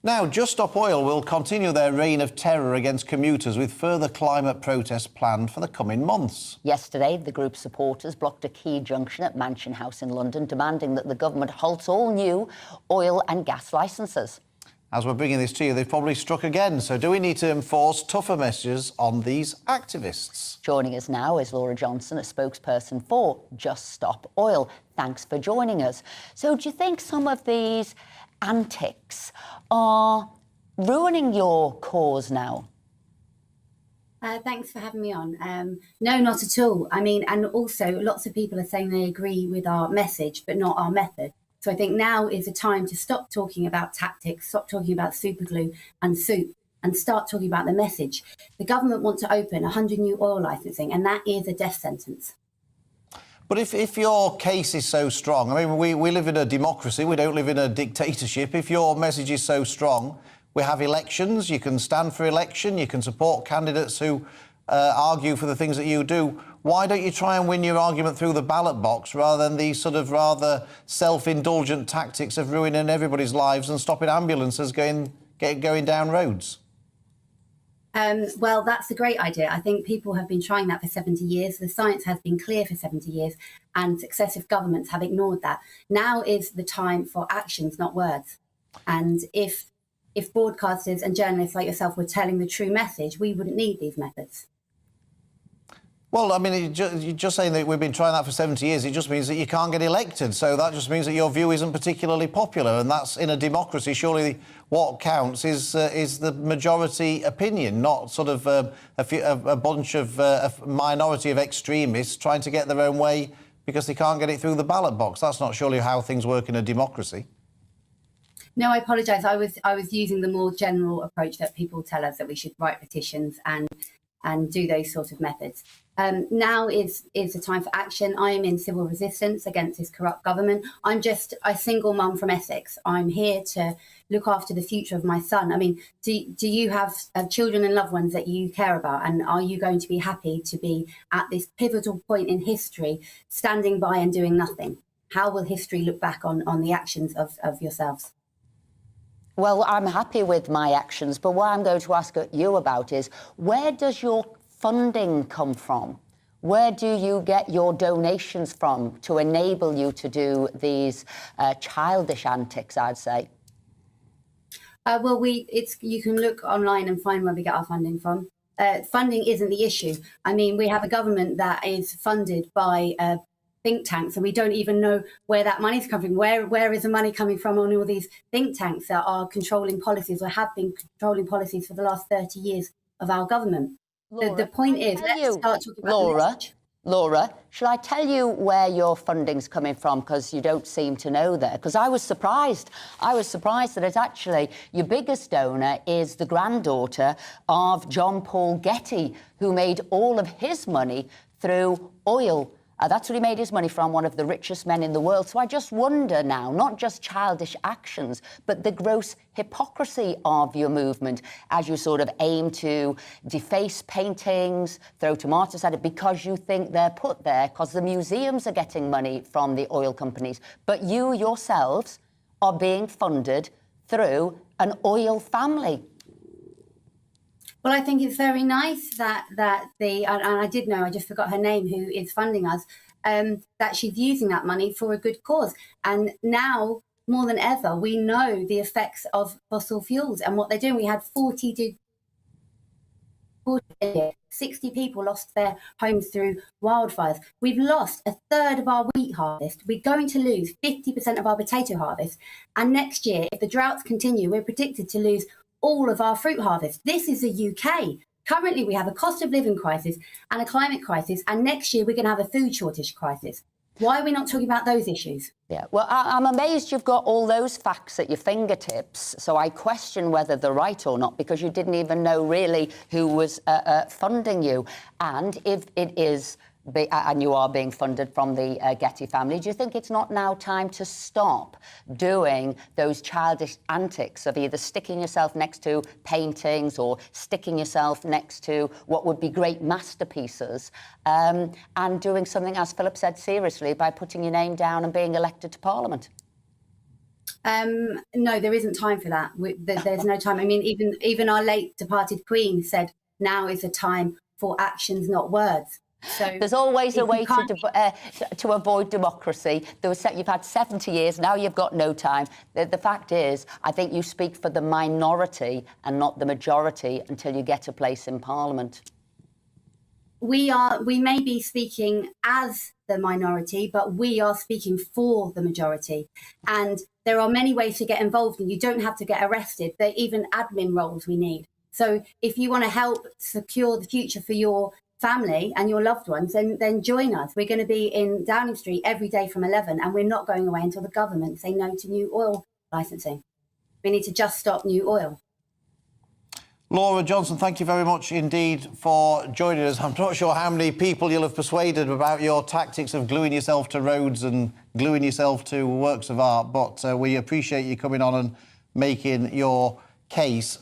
Now, Just Stop Oil will continue their reign of terror against commuters with further climate protests planned for the coming months. Yesterday, the group's supporters blocked a key junction at Mansion House in London, demanding that the government halt all new oil and gas licences. As we're bringing this to you, they've probably struck again. So do we need to enforce tougher measures on these activists? Joining us now is Lora Johnson, a spokesperson for Just Stop Oil. Thanks for joining us. So do you think some of these antics are ruining your cause now? Thanks for having me on. No, not at all. I mean, and also lots of people are saying they agree with our message, but not our method. So I think now is the time to stop talking about tactics, stop talking about superglue and soup, and start talking about the message. The government want to open 100 new oil licensing, and that is a death sentence. But if your case is so strong, I mean, we live in a democracy, we don't live in a dictatorship. If your message is so strong, we have elections, you can stand for election, you can support candidates who argue for the things that you do. Why don't you try and win your argument through the ballot box rather than these sort of rather self-indulgent tactics of ruining everybody's lives and stopping ambulances going down roads? Well, that's a great idea. I think people have been trying that for 70 years. The science has been clear for 70 years, and successive governments have ignored that. Now is the time for actions, not words. And if broadcasters and journalists like yourself were telling the true message, we wouldn't need these methods. Well, I mean, you're just saying that we've been trying that for 70 years. It just means that you can't get elected. So that just means that your view isn't particularly popular. And that's, in a democracy, surely what counts is the majority opinion, not sort of a bunch of a minority of extremists trying to get their own way because they can't get it through the ballot box. That's not surely how things work in a democracy. No, I apologise. I was using the more general approach that people tell us, that we should write petitions and do those sort of methods. Now is the time for action. I am in civil resistance against this corrupt government. I'm just a single mum from Essex. I'm here to look after the future of my son. I mean, do you have children and loved ones that you care about? And are you going to be happy to be at this pivotal point in history, standing by and doing nothing? How will history look back on the actions of yourselves? Well, I'm happy with my actions, but what I'm going to ask you about is, where does your funding come from? Where do you get your donations from to enable you to do these childish antics, I'd say? Well, you can look online and find where we get our funding from. Funding isn't the issue. I mean, we have a government that is funded by think tanks, and we don't even know where that money's coming from. Where is the money coming from on all these think tanks that are controlling policies, or have been controlling policies for the last 30 years of our government? Laura, the point is, let's start talking about Laura, shall I tell you where your funding's coming from? Because you don't seem to know there. Because I was surprised. I was surprised that it's actually your biggest donor is the granddaughter of John Paul Getty, who made all of his money through oil. That's what he made his money from, one of the richest men in the world. So I just wonder now, not just childish actions, but the gross hypocrisy of your movement as you sort of aim to deface paintings, throw tomatoes at it because you think they're put there because the museums are getting money from the oil companies. But you yourselves are being funded through an oil family. Well, I think it's very nice that and I did know, I just forgot her name, who is funding us, that she's using that money for a good cause. And now, more than ever, we know the effects of fossil fuels and what they're doing. We had 60 people lost their homes through wildfires. We've lost a third of our wheat harvest. We're going to lose 50% of our potato harvest. And next year, if the droughts continue, we're predicted to lose all of our fruit harvest. This is the UK. Currently, we have a cost of living crisis and a climate crisis, and next year we're going to have a food shortage crisis. Why are we not talking about those issues? Yeah, well, I'm amazed you've got all those facts at your fingertips, so I question whether they're right or not, because you didn't even know really who was funding you. And if it is, and you are being funded from the Getty family, do you think it's not now time to stop doing those childish antics of either sticking yourself next to paintings or sticking yourself next to what would be great masterpieces, and doing something, as Philip said, seriously, by putting your name down and being elected to Parliament? No, there isn't time for that. There's no time. I mean, even our late departed Queen said, now is the time for actions, not words. So there's always a way to avoid democracy. You've had 70 years, now you've got no time. The fact is, I think you speak for the minority and not the majority until you get a place in Parliament. We may be speaking as the minority, but we are speaking for the majority. And there are many ways to get involved, and you don't have to get arrested. There are even admin roles we need. So if you want to help secure the future for your family and your loved ones, then join us. We're going to be in Downing Street every day from 11, and we're not going away until the government say no to new oil licensing. We need to just stop new oil. Lora Johnson, thank you very much indeed for joining us. I'm not sure how many people you'll have persuaded about your tactics of gluing yourself to roads and gluing yourself to works of art, but we appreciate you coming on and making your case.